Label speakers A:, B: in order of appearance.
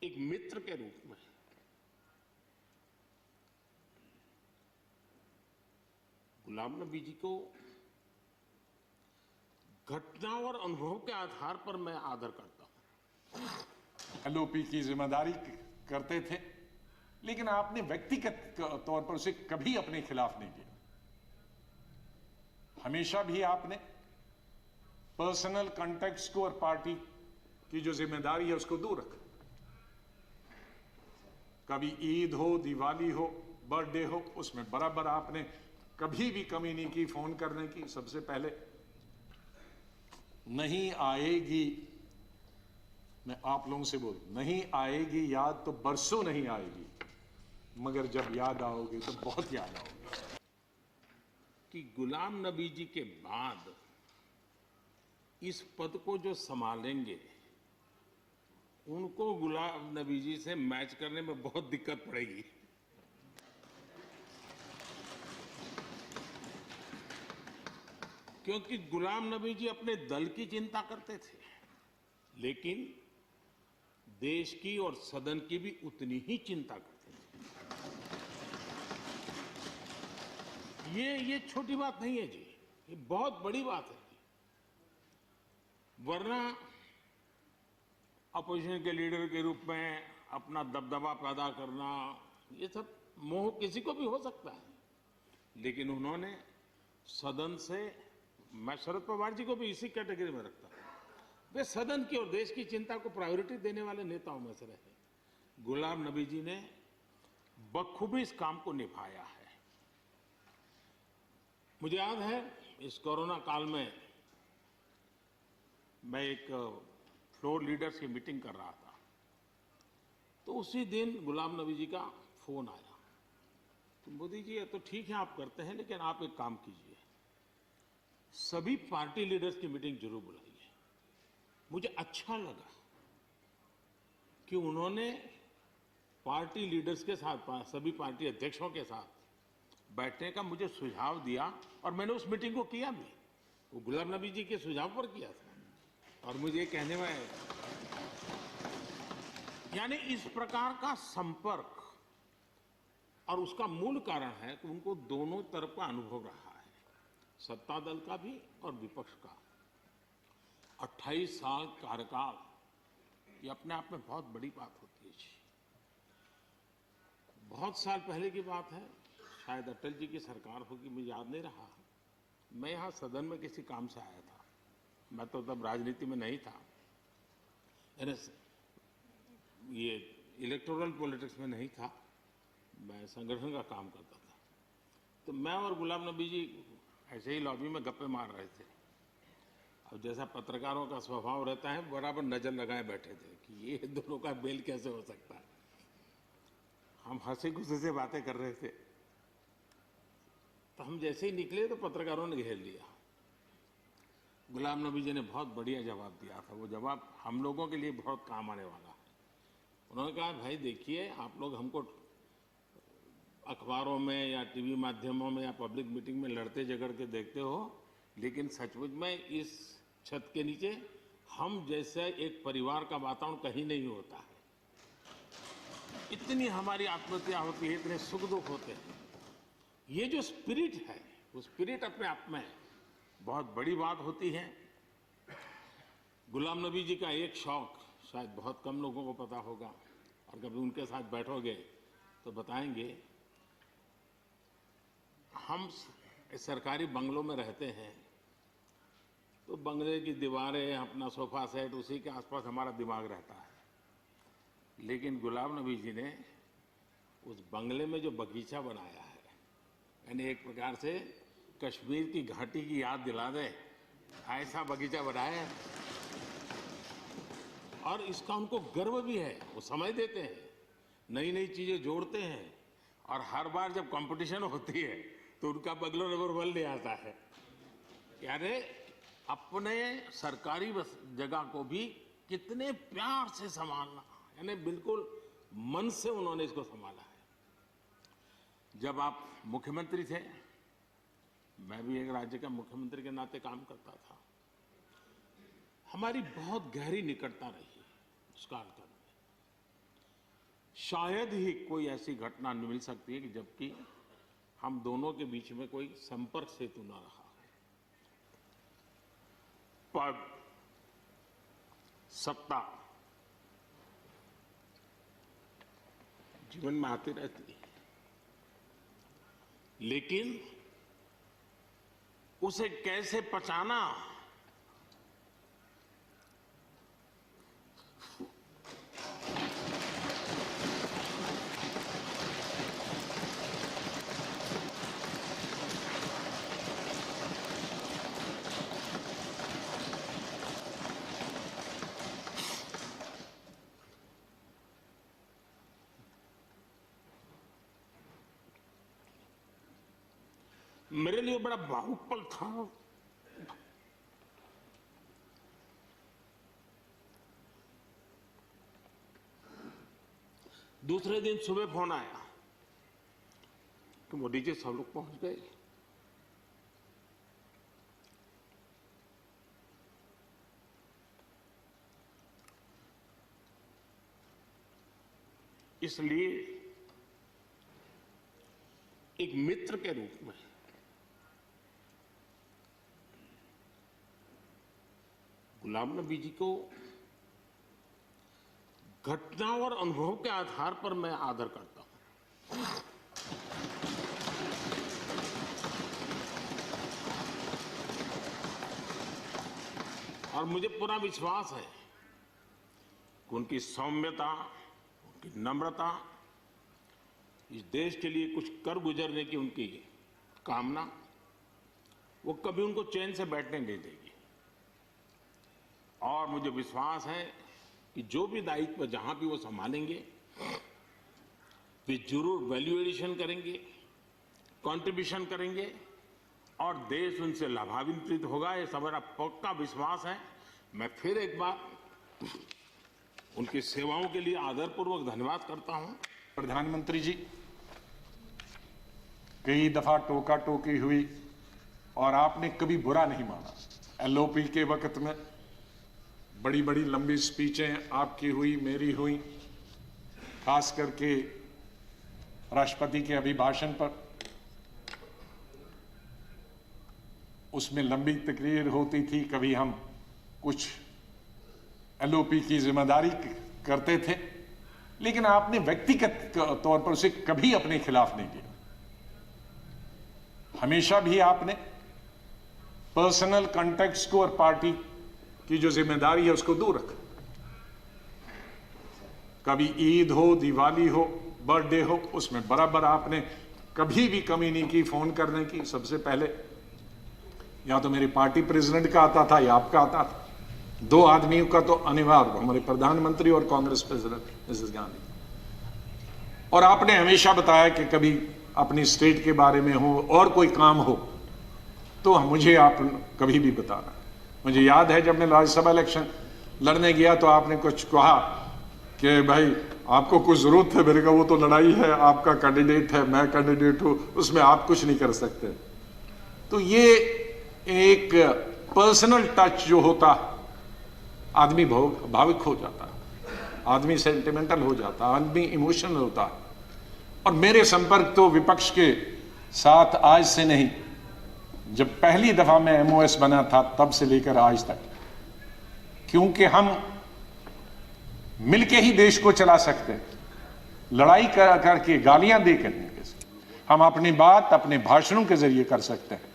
A: एक मित्र के रूप में गुलाम नबी जी को घटना और अनुभव के आधार पर मैं आदर करता हूं।
B: एलओपी की जिम्मेदारी करते थे, लेकिन आपने व्यक्तिगत तौर पर उसे कभी अपने खिलाफ नहीं किया। हमेशा भी आपने पर्सनल कॉन्टेक्ट्स को और पार्टी की जो जिम्मेदारी है उसको दूर रखा। कभी ईद हो, दिवाली हो, बर्थडे हो, उसमें बराबर आपने कभी भी कमी नहीं की फोन करने की। सबसे पहले नहीं आएगी, मैं आप लोगों से बोल, नहीं आएगी याद तो बरसों नहीं आएगी, मगर जब याद आओगे तो बहुत याद आओगे।
A: कि गुलाम नबी जी के बाद इस पद को जो संभालेंगे उनको गुलाम नबी जी से मैच करने में बहुत दिक्कत पड़ेगी। क्योंकि गुलाम नबी जी अपने दल की चिंता करते थे, लेकिन देश की और सदन की भी उतनी ही चिंता करते थे। ये छोटी बात नहीं है जी, ये बहुत बड़ी बात है जी। वरना अपोजिशन के लीडर के रूप में अपना दबदबा पैदा करना, ये सब मोह किसी को भी हो सकता है, लेकिन उन्होंने सदन से, मैं शरद पवार जी को भी इसी कैटेगरी में रखता हूं, वे सदन की और देश की चिंता को प्रायोरिटी देने वाले नेताओं में से रहे। गुलाम नबी जी ने बखूबी इस काम को निभाया है। मुझे याद है इस कोरोना काल में मैं एक फ्लोर लीडर्स की मीटिंग कर रहा था, तो उसी दिन गुलाम नबी जी का फोन आया। तो मोदी जी, ये तो ठीक है आप करते हैं, लेकिन आप एक काम कीजिए, सभी पार्टी लीडर्स की मीटिंग जरूर बुलाइए। मुझे अच्छा लगा कि उन्होंने पार्टी लीडर्स के साथ, सभी पार्टी अध्यक्षों के साथ बैठने का मुझे सुझाव दिया, और मैंने उस मीटिंग को किया भी। वो गुलाम नबी जी के सुझाव पर किया था। और मुझे कहने में, यानी इस प्रकार का संपर्क, और उसका मूल कारण है कि उनको दोनों तरफ का अनुभव रहा है, सत्ता दल का भी और विपक्ष का। 28 साल कार्यकाल, ये अपने आप में बहुत बड़ी बात होती है जी। बहुत साल पहले की बात है, शायद अटल जी की सरकार होगी, मुझे याद नहीं रहा। मैं यहाँ सदन में किसी काम से आया था, मैं तो तब राजनीति में नहीं था, ये इलेक्टोरल पॉलिटिक्स में नहीं था, मैं संगठन का काम करता था। तो मैं और गुलाम नबी जी ऐसे ही लॉबी में गप्पे मार रहे थे। अब जैसा पत्रकारों का स्वभाव रहता है, बराबर नजर लगाए बैठे थे कि ये दोनों का मेल कैसे हो सकता है। हम हंसी खुशी से बातें कर रहे थे, तो हम जैसे ही निकले तो पत्रकारों ने घेर लिया। गुलाम नबी जी ने बहुत बढ़िया जवाब दिया था। वो जवाब हम लोगों के लिए बहुत काम आने वाला है। उन्होंने कहा, भाई देखिए, आप लोग हमको अखबारों में या टीवी माध्यमों में या पब्लिक मीटिंग में लड़ते झगड़ के देखते हो, लेकिन सचमुच में इस छत के नीचे हम जैसे एक परिवार का वातावरण कहीं नहीं होता है। इतनी हमारी आत्महत्या होती है, इतने सुख दुख होते हैं। ये जो स्पिरिट है, वो स्पिरिट अपने आप में बहुत बड़ी बात होती है। गुलाम नबी जी का एक शौक शायद बहुत कम लोगों को पता होगा, और कभी उनके साथ बैठोगे तो बताएंगे। हम सरकारी बंगलों में रहते हैं, तो बंगले की दीवारें, अपना सोफा सेट, उसी के आसपास हमारा दिमाग रहता है। लेकिन गुलाम नबी जी ने उस बंगले में जो बगीचा बनाया है, यानी एक प्रकार से कश्मीर की घाटी की याद दिला दे, ऐसा बगीचा बनाया है। और इसका उनको गर्व भी है, वो समय देते हैं, नई नई चीजें जोड़ते हैं, और हर बार जब कंपटीशन होती है तो उनका बंगला नंबर 1 ले आता है। यानी अपने सरकारी जगह को भी कितने प्यार से संभालना, यानी बिल्कुल मन से उन्होंने इसको संभाला है। जब आप मुख्यमंत्री थे, मैं भी एक राज्य का मुख्यमंत्री के नाते काम करता था, हमारी बहुत गहरी निकटता रही उस कालखंड में। शायद ही कोई ऐसी घटना मिल सकती है कि जबकि हम दोनों के बीच में कोई संपर्क सेतु न रहा। पद, सत्ता जीवन में आती रहती है, लेकिन उसे कैसे पचाना, मेरे लिए बड़ा भावुक पल था। दूसरे दिन सुबह फोन आया कि मोदी जी सब लोग पहुंच गए। इसलिए एक मित्र के रूप में गुलाम नबी जी को घटना और अनुभव के आधार पर मैं आदर करता हूं। और मुझे पूरा विश्वास है कि उनकी सौम्यता, उनकी नम्रता, इस देश के लिए कुछ कर गुजरने की उनकी कामना, वो कभी उनको चैन से बैठने नहीं देगी। और मुझे विश्वास है कि जो भी दायित्व जहां भी वो संभालेंगे, वे जरूर वैल्यू एडिशन करेंगे, कंट्रीब्यूशन करेंगे और देश उनसे लाभान्वित होगा। ये सब मेरा पक्का विश्वास है। मैं फिर एक बार उनकी सेवाओं के लिए आदरपूर्वक धन्यवाद करता हूं।
B: प्रधानमंत्री जी, कई दफा टोका टोकी हुई और आपने कभी बुरा नहीं माना। एलओपी के वक्त में बड़ी बड़ी लंबी स्पीचें आपकी हुई, मेरी हुई, खास करके राष्ट्रपति के अभिभाषण पर। उसमें लंबी तकरीर होती थी, कभी हम कुछ एलओपी की जिम्मेदारी करते थे, लेकिन आपने व्यक्तिगत तौर पर उसे कभी अपने खिलाफ नहीं किया। हमेशा भी आपने पर्सनल कॉन्टेक्स्ट को और पार्टी की जो जिम्मेदारी है उसको दूर रखा। कभी ईद हो, दिवाली हो, बर्थडे हो, उसमें बराबर आपने कभी भी कमी नहीं की फोन करने की। सबसे पहले या तो मेरी पार्टी प्रेसिडेंट का आता था या आपका आता था। दो आदमियों का तो अनिवार्य, हमारे प्रधानमंत्री और कांग्रेस प्रेसिडेंट मिसेस गांधी। और आपने हमेशा बताया कि कभी अपनी स्टेट के बारे में हो और कोई काम हो तो मुझे आप कभी भी बताना। मुझे याद है जब मैं राज्यसभा इलेक्शन लड़ने गया तो आपने कुछ कहा कि भाई आपको कुछ जरूरत है। मेरे का वो तो लड़ाई है, आपका कैंडिडेट है, मैं कैंडिडेट हूं, उसमें आप कुछ नहीं कर सकते। तो ये एक पर्सनल टच जो होता, आदमी भावुक हो जाता, आदमी सेंटिमेंटल हो जाता, आदमी इमोशनल होता। और मेरे संपर्क तो विपक्ष के साथ आज से नहीं, जब पहली दफा मैं एमओएस बना था तब से लेकर आज तक, क्योंकि हम मिलके ही देश को चला सकते हैं। लड़ाई करके, गालियां देकर हम अपनी बात अपने भाषणों के जरिए कर सकते हैं।